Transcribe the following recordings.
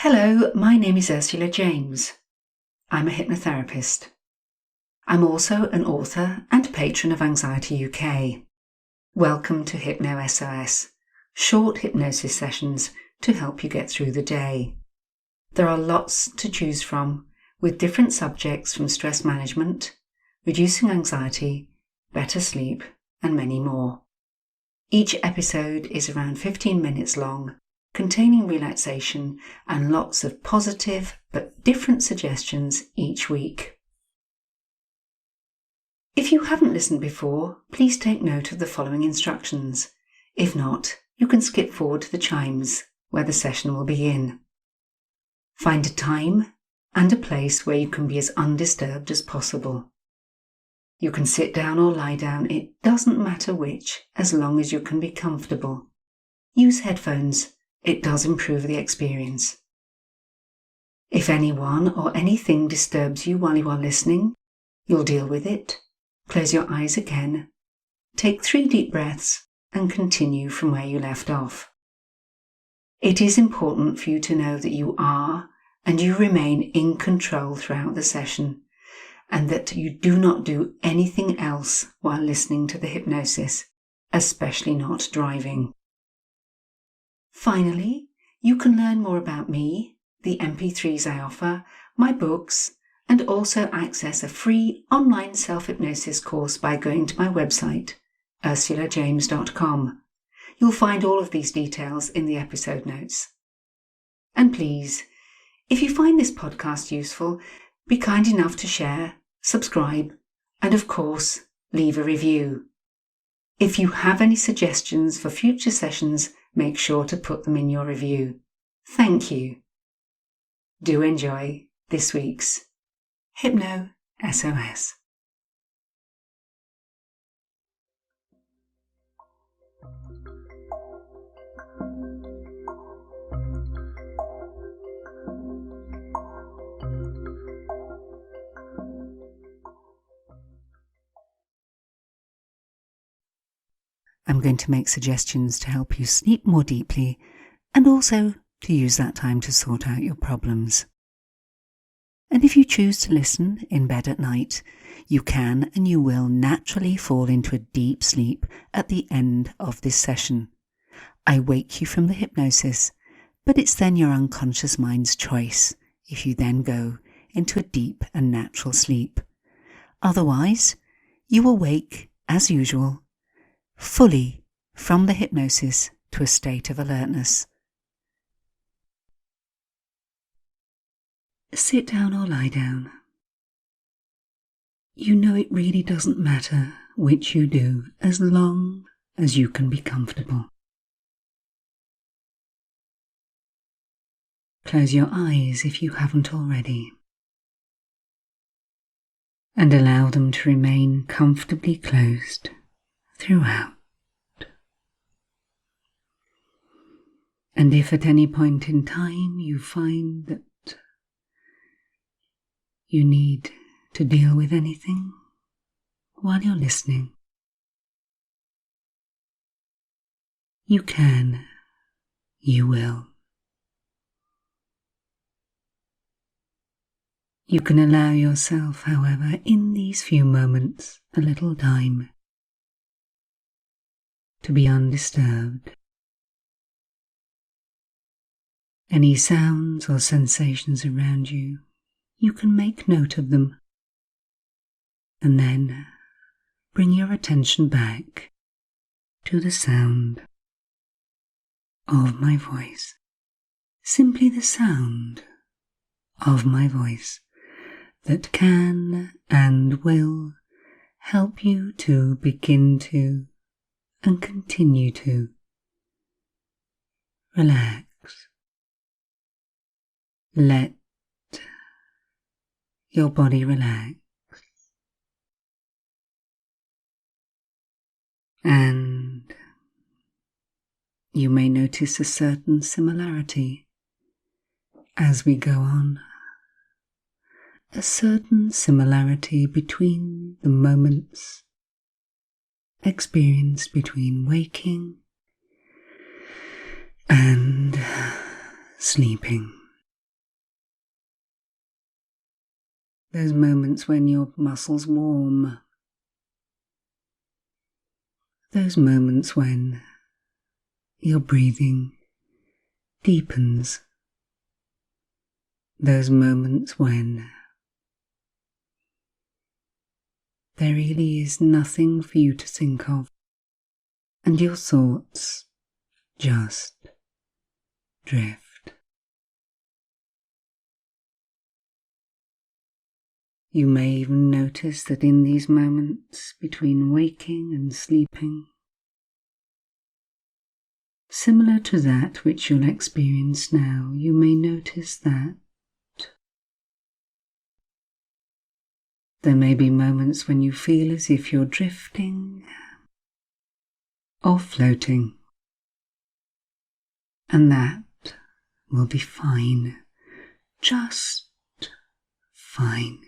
Hello, my name is Ursula James. I'm a hypnotherapist. I'm also an author and patron of Anxiety UK. Welcome to HypnoSOS, short hypnosis sessions to help you get through the day. There are lots to choose from, with different subjects from stress management, reducing anxiety, better sleep, and many more. Each episode is around 15 minutes long, containing relaxation and lots of positive but different suggestions each week. If you haven't listened before, please take note of the following instructions. If not, you can skip forward to the chimes where the session will begin. Find a time and a place where you can be as undisturbed as possible. You can sit down or lie down, it doesn't matter which, as long as you can be comfortable. Use headphones. It does improve the experience. If anyone or anything disturbs you while you are listening, you'll deal with it. Close your eyes again, take 3 deep breaths, and continue from where you left off. It is important for you to know that you are and you remain in control throughout the session, and that you do not do anything else while listening to the hypnosis, especially not driving. Finally, you can learn more about me, the MP3s I offer, my books, and also access a free online self-hypnosis course by going to my website, ursulajames.com. You'll find all of these details in the episode notes. And please, if you find this podcast useful, be kind enough to share, subscribe, and of course, leave a review. If you have any suggestions for future sessions, make sure to put them in your review. Thank you. Do enjoy this week's HypnoSOS. I'm going to make suggestions to help you sleep more deeply and also to use that time to sort out your problems. And if you choose to listen in bed at night, you can and you will naturally fall into a deep sleep at the end of this session. I wake you from the hypnosis, but it's then your unconscious mind's choice if you then go into a deep and natural sleep. Otherwise, you will wake, as usual, fully from the hypnosis to a state of alertness. Sit down or lie down. You know it really doesn't matter which you do as long as you can be comfortable. Close your eyes if you haven't already, and allow them to remain comfortably closed throughout. And if at any point in time you find that you need to deal with anything while you're listening, you can, you will. You can allow yourself, however, in these few moments, a little time to be undisturbed. Any sounds or sensations around you, you can make note of them, and then bring your attention back to the sound of my voice. Simply the sound of my voice that can and will help you to begin to and continue to relax. Let your body relax, and you may notice a certain similarity as we go on, a certain similarity between the moments experienced between waking and sleeping. Those moments when your muscles warm. Those moments when your breathing deepens. Those moments when there really is nothing for you to think of, and your thoughts just drift. You may even notice that in these moments between waking and sleeping, similar to that which you'll experience now, you may notice that there may be moments when you feel as if you're drifting or floating, and that will be fine, just fine.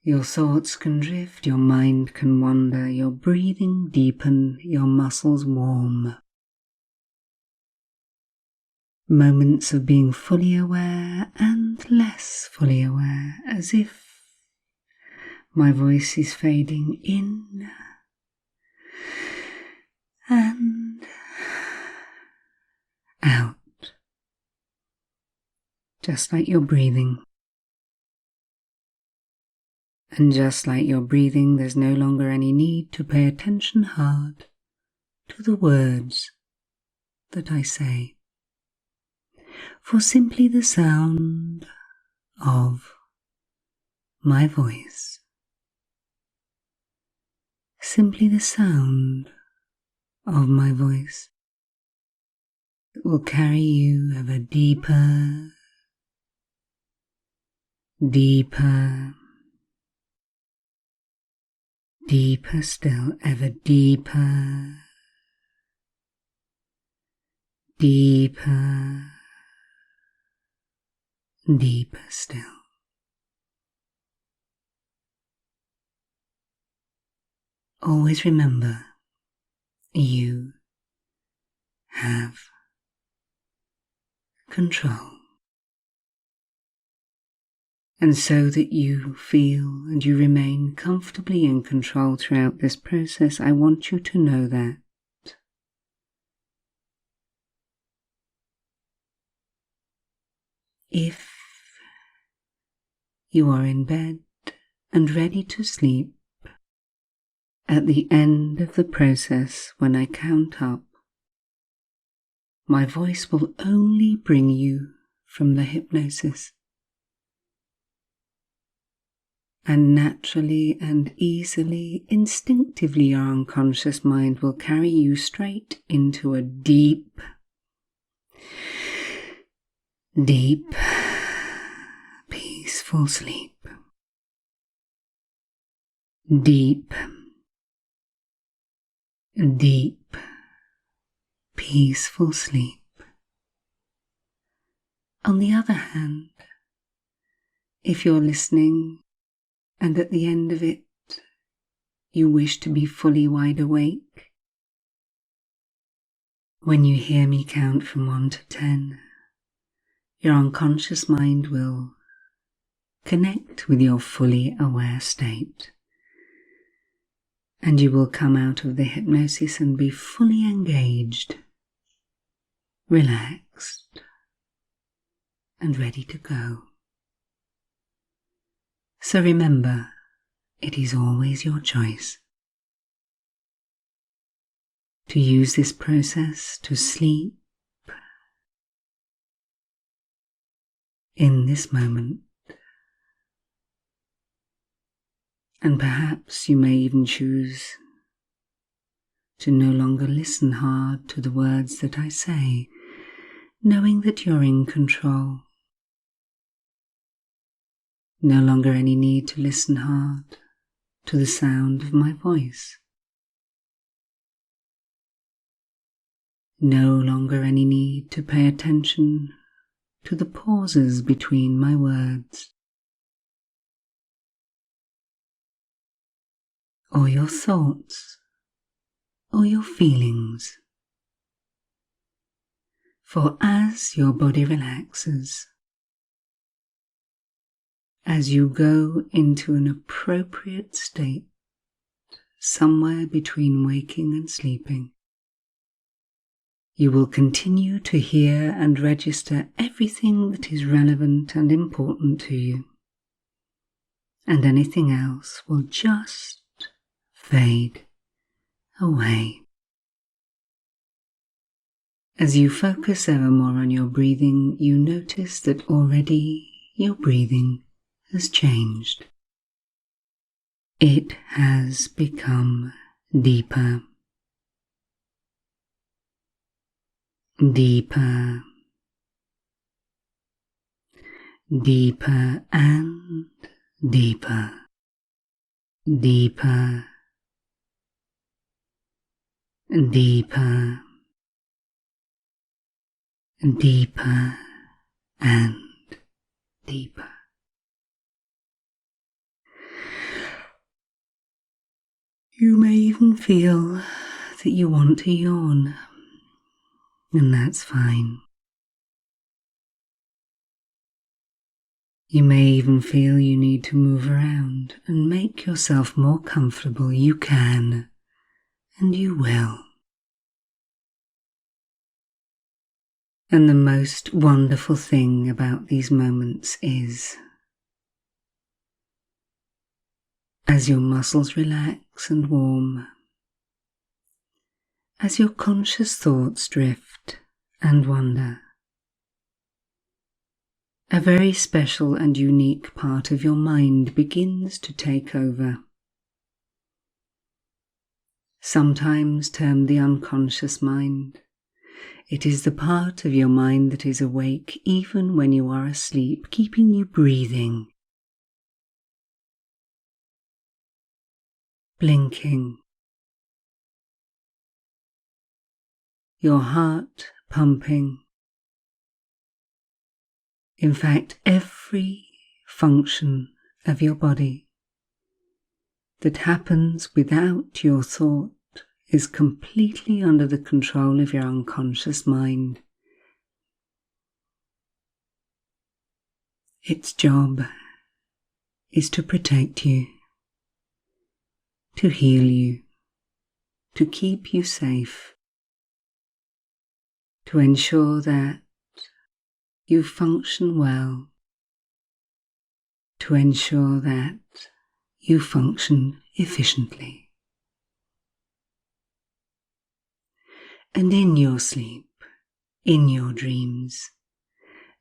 Your thoughts can drift, your mind can wander, your breathing deepen, your muscles warm. Moments of being fully aware and less fully aware, as if my voice is fading in and out, just like you're breathing. And just like you're breathing, there's no longer any need to pay attention hard to the words that I say, for simply the sound of my voice, simply the sound of my voice will carry you ever deeper, deeper, deeper still, ever deeper, deeper, deeper still. Always remember, you have control. And so that you feel and you remain comfortably in control throughout this process, I want you to know that if you are in bed and ready to sleep, at the end of the process, when I count up, my voice will only bring you from the hypnosis. And naturally and easily, instinctively, your unconscious mind will carry you straight into a deep, deep, peaceful sleep. Deep, deep, peaceful sleep. On the other hand, if you're listening and at the end of it you wish to be fully wide awake, when you hear me count from 1 to 10, your unconscious mind will connect with your fully aware state, and you will come out of the hypnosis and be fully engaged, relaxed, and ready to go. So remember, it is always your choice to use this process to sleep in this moment. And perhaps you may even choose to no longer listen hard to the words that I say, knowing that you're in control. No longer any need to listen hard to the sound of my voice. No longer any need to pay attention to the pauses between my words, or your thoughts, or your feelings. For as your body relaxes, as you go into an appropriate state, somewhere between waking and sleeping. You will continue to hear and register everything that is relevant and important to you, and anything else will just fade away. As you focus ever more on your breathing, you notice that already your breathing has changed. It has become deeper, deeper, deeper and deeper, deeper, deeper, deeper and deeper. You may even feel that you want to yawn, and that's fine. You may even feel you need to move around and make yourself more comfortable. You can, and you will. And the most wonderful thing about these moments is, as your muscles relax and warm, as your conscious thoughts drift and wander, a very special and unique part of your mind begins to take over. Sometimes termed the unconscious mind, it is the part of your mind that is awake even when you are asleep, keeping you breathing, blinking, your heart pumping. In fact, every function of your body that happens without your thought is completely under the control of your unconscious mind. Its job is to protect you, to heal you, to keep you safe, to ensure that you function well, to ensure that you function efficiently. And in your sleep, in your dreams,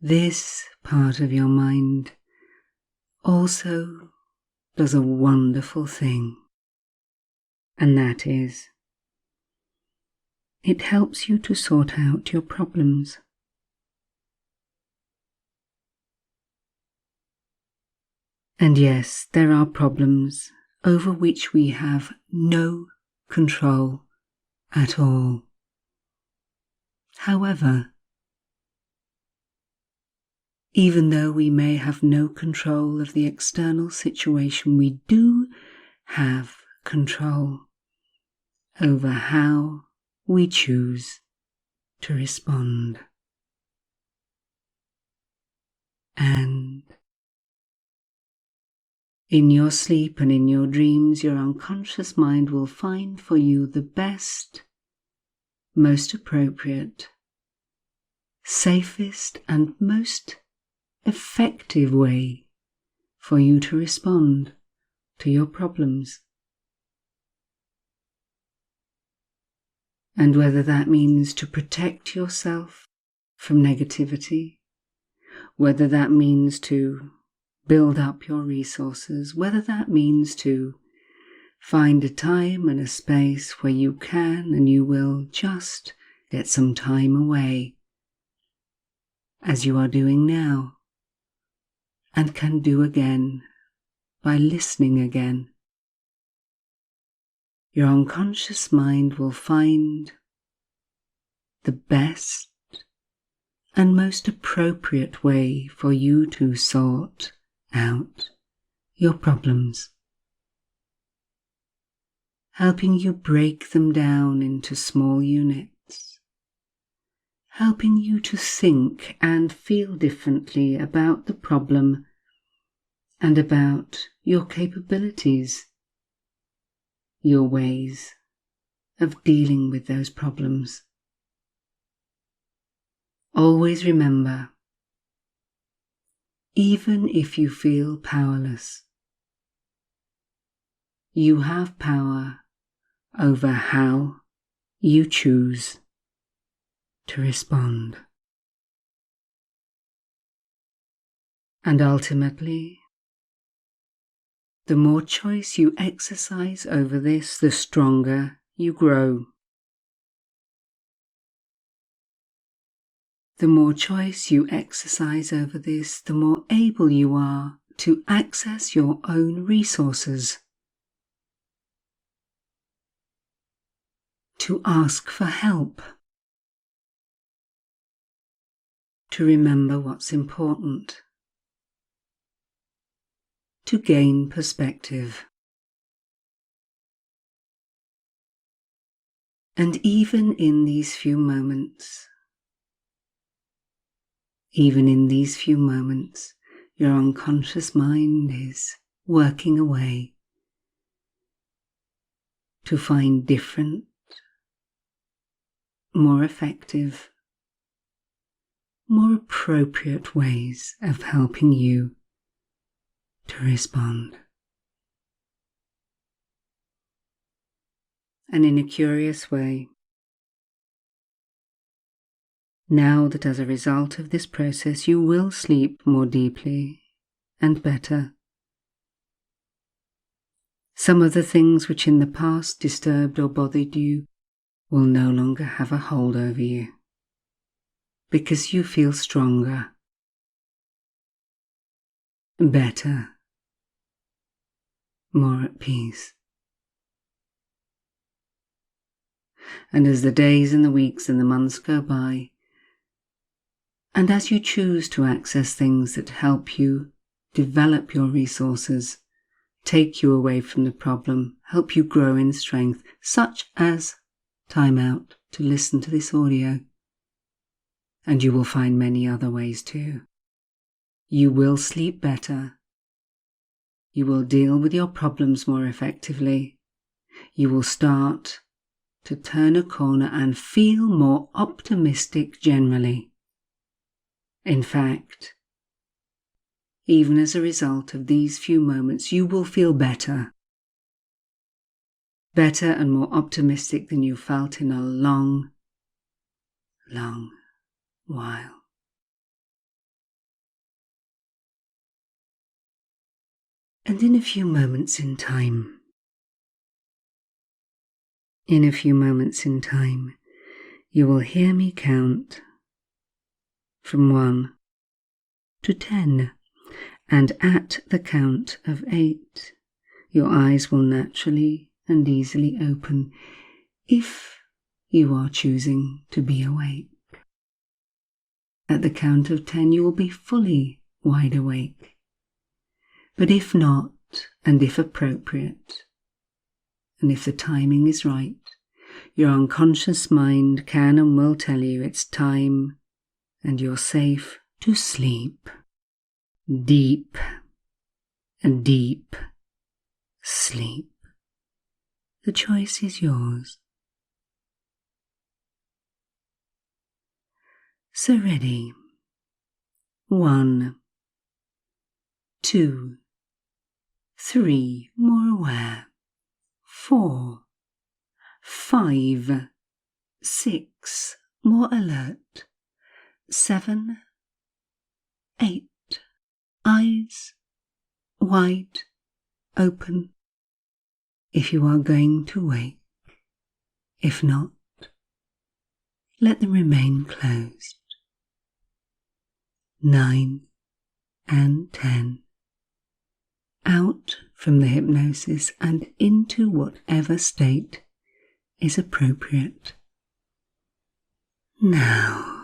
this part of your mind also does a wonderful thing, and that is, it helps you to sort out your problems. And yes, there are problems over which we have no control at all. However, even though we may have no control of the external situation, we do have control over how we choose to respond. And in your sleep and in your dreams, your unconscious mind will find for you the best, most appropriate, safest and most effective way for you to respond to your problems. And whether that means to protect yourself from negativity, whether that means to build up your resources, whether that means to find a time and a space where you can and you will just get some time away, as you are doing now, and can do again by listening again. Your unconscious mind will find the best and most appropriate way for you to sort out your problems, helping you break them down into small units, helping you to think and feel differently about the problem and about your capabilities, your ways of dealing with those problems. Always remember, even if you feel powerless, you have power over how you choose to respond. And ultimately, the more choice you exercise over this, the stronger you grow. The more choice you exercise over this, the more able you are to access your own resources, to ask for help, to remember what's important, to gain perspective. And even in these few moments, your unconscious mind is working away to find different, more effective, more appropriate ways of helping you to respond. And in a curious way, now that as a result of this process you will sleep more deeply and better, some of the things which in the past disturbed or bothered you will no longer have a hold over you, because you feel stronger, better, more at peace. And as the days and the weeks and the months go by, and as you choose to access things that help you develop your resources, take you away from the problem, help you grow in strength, such as time out to listen to this audio, and you will find many other ways too. You will sleep better. You will deal with your problems more effectively. You will start to turn a corner and feel more optimistic generally. In fact, even as a result of these few moments, you will feel better and more optimistic than you felt in a long, long while. And in a few moments in time, you will hear me count from 1 to 10, and at the count of 8, your eyes will naturally and easily open if you are choosing to be awake. At the count of 10, you will be fully wide awake. But if not, and if appropriate, and if the timing is right, your unconscious mind can and will tell you it's time and you're safe to sleep. Deep and deep sleep. The choice is yours. So ready. 1, 2, 3, more aware. 4, 5, 6, more alert. 7, 8, eyes wide open if you are going to wake. If not, let them remain closed. 9 and 10, out from the hypnosis and into whatever state is appropriate. Now,